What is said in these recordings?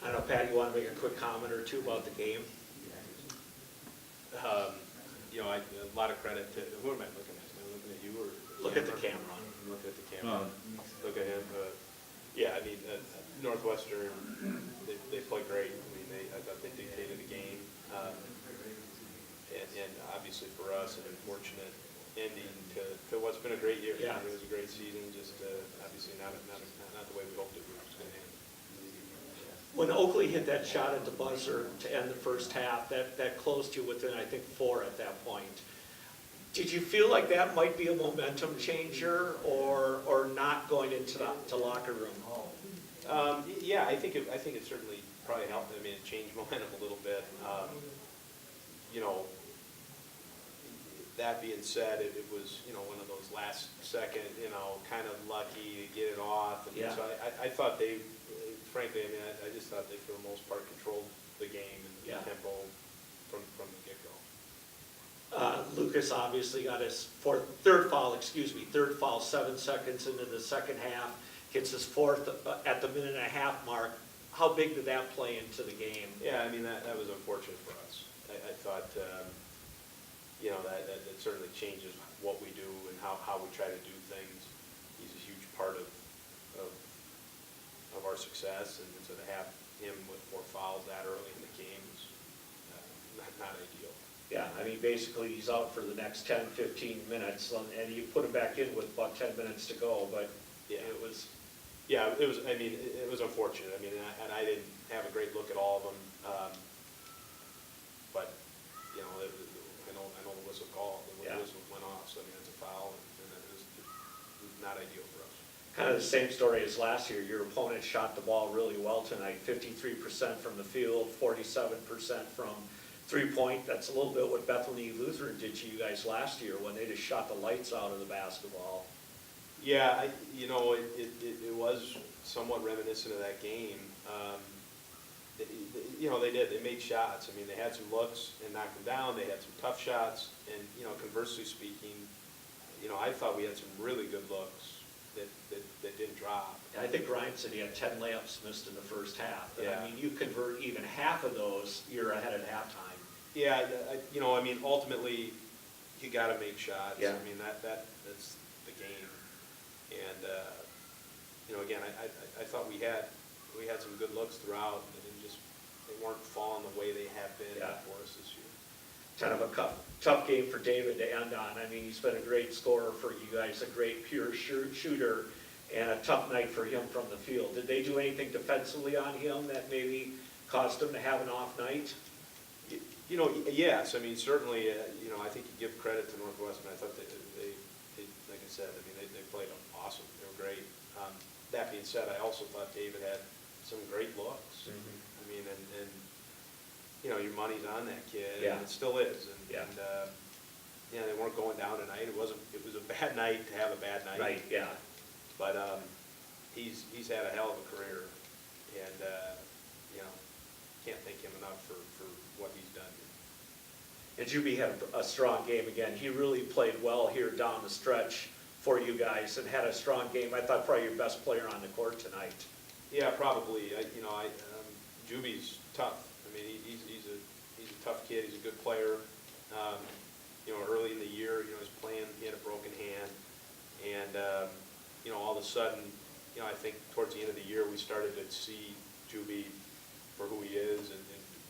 I don't know, Pat, you want to make a quick comment or two about the game? You know, a lot of credit to, who am I looking at? Am I looking at you or? Look at the camera. I'm looking at the camera. Look at him. Yeah, I mean, Northwestern, they play great. I mean, I thought they dictated the game. And obviously for us, an unfortunate ending to what's been a great year. Yeah. It was a great season, just obviously not the way we hoped it was going to end. When Oakley hit that shot at the buzzer to end the first half, that closed you within, I think, 4 at that point. Did you feel like that might be a momentum changer or not going into the locker room? Yeah, I think it certainly probably helped. I mean, it changed momentum a little bit. You know, that being said, it was, you know, one of those last second, you know, kind of lucky to get it off. And Yeah. so I thought they, frankly, I mean, I just thought they, for the most part, controlled the game and Yeah. the tempo from the get-go. Lucas obviously got his third foul 7 seconds into the second half, gets his 4th at the minute-and-a-half mark. How big did that play into the game? Yeah, I mean, that was unfortunate for us. I thought, you know, that certainly changes what we do and how we try to do things. He's a huge part of our success, and so to have him with 4 fouls that early in the game is not ideal. Yeah, I mean, basically, he's out for the next 10, 15 minutes, and you put him back in with about 10 minutes to go, but Yeah. it was... Yeah, it was, I mean, it was unfortunate. I mean, and I didn't have a great look at all of them. But, you know, I know the whistle called, the Yeah. whistle went off, so I mean, it's a foul, and it was not ideal for us. Kind of the same story as last year. Your opponent shot the ball really well tonight, 53% from the field, 47% from three-point. That's a little bit what Bethany Lutheran did to you guys last year when they just shot the lights out of the basketball. Yeah, you know, it was somewhat reminiscent of that game. You know, they made shots. I mean, they had some looks and knocked them down. They had some tough shots, and, you know, conversely speaking, you know, I thought we had some really good looks that didn't drop. I think Ryan said he had 10 layups missed in the first half. And Yeah. I mean, you convert even half of those, you're ahead at halftime. Yeah, you know, I mean, ultimately, you got to make shots. Yeah. I mean, that's the game. And, you know, again, I thought we had some good looks throughout, and they weren't falling the way they have been Yeah. for us this year. Kind of a tough game for David to end on. I mean, he's been a great scorer for you guys, a great pure shooter, and a tough night for him from the field. Did they do anything defensively on him that maybe caused him to have an off night? You know, yes, I mean, certainly, you know, I think you give credit to Northwestern. I thought they like I said, I mean, they played awesome. They were great. That being said, I also thought David had some great looks. I mean, and you know, your money's on that kid, Yeah. and it still is. And, Yeah. and yeah, they weren't going down tonight. It was a bad night to have a bad night. Right, yeah. But he's had a hell of a career, and you know, can't thank him enough for what he's done. And Juby had a strong game again. He really played well here down the stretch for you guys and had a strong game. I thought probably your best player on the court tonight. Yeah, probably. You know, Juby's tough. I mean, he's a tough kid. He's a good player. You know, early in the year, you know, he was playing. He had a broken hand, and you know, all of a sudden, you know, I think towards the end of the year, we started to see Juby for who he is, and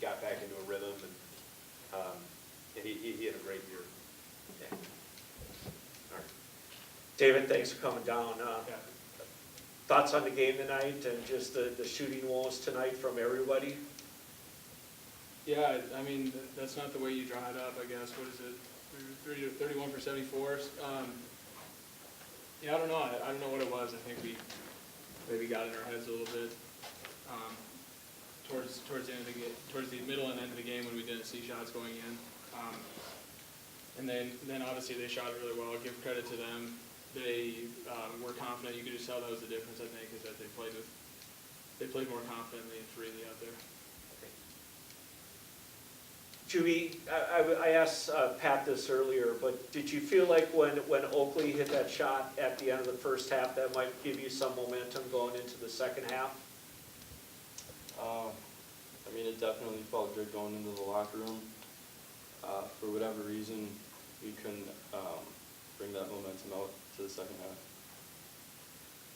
got back into a rhythm, and he had a great year. Yeah. All right. David, thanks for coming down. Thoughts on the game tonight and just the shooting woes tonight from everybody? Yeah, I mean, that's not the way you draw it up, I guess. What is it, 31 for 74? Yeah, I don't know. I don't know what it was. I think we maybe got in our heads a little bit towards the end of the game, towards the middle and end of the game when we didn't see shots going in. And then obviously they shot really well. Give credit to them. They were confident. You could just tell that was the difference, I think, is that they played more confidently and freely out there. Juby, I asked Pat this earlier, but did you feel like when Oakley hit that shot at the end of the first half, that might give you some momentum going into the second half? I mean, it definitely felt good going into the locker room. For whatever reason, we couldn't bring that momentum out to the second half.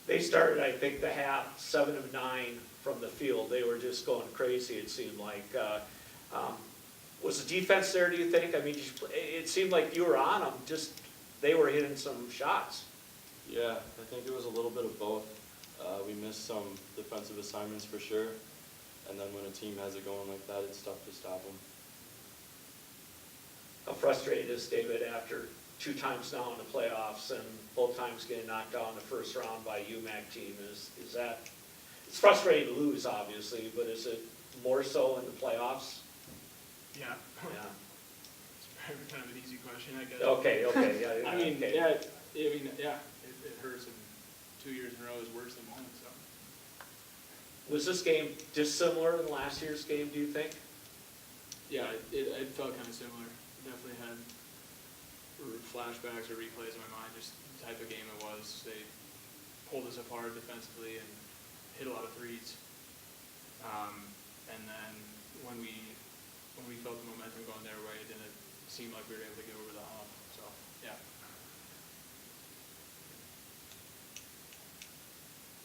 They started, I think, the half 7 of 9 from the field. They were just going crazy, it seemed like. Was the defense there, do you think? I mean, it seemed like you were on them, just they were hitting some shots. Yeah, I think it was a little bit of both. We missed some defensive assignments for sure, and then when a team has it going like that, it's tough to stop them. How frustrated is David after 2 times now in the playoffs and both times getting knocked out in the first round by UMAC team? Is that, it's frustrating to lose, obviously, but is it more so in the playoffs? Yeah. Yeah. It's kind of an easy question, I guess. Okay, yeah. I mean, okay. yeah, it hurts, and 2 years in a row is worse than one, so. Was this game dissimilar than last year's game, do you think? Yeah, it felt kind of similar. Definitely had flashbacks or replays in my mind, just the type of game it was. They pulled us apart defensively and hit a lot of threes. And then when we felt the momentum going their way, it didn't seem like we were able to get over the hump. So, yeah.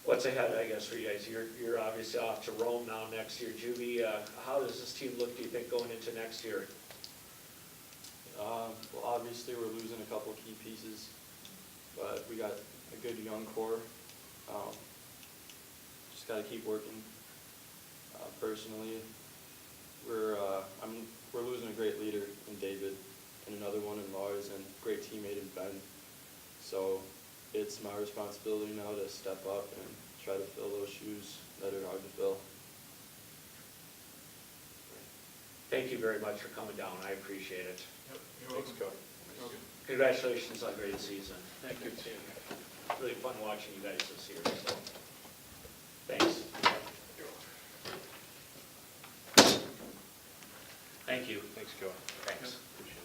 What's ahead, I guess, for you guys? You're obviously off to Rome now next year. Juby, how does this team look, do you think, going into next year? Well, obviously we're losing a couple key pieces, but we got a good young core. Just got to keep working. Personally, we're losing a great leader in David, and another one in Lars, and great teammate in Ben. So it's my responsibility now to step up and try to fill those shoes that are hard to fill. Thank you very much for coming down. I appreciate it. Yep, you're Thanks, welcome. Coach. You're welcome. Congratulations on a great season. Thank you. Really fun watching you guys this year, so thanks. Thank you. Thanks, Coach. Thanks. Appreciate it.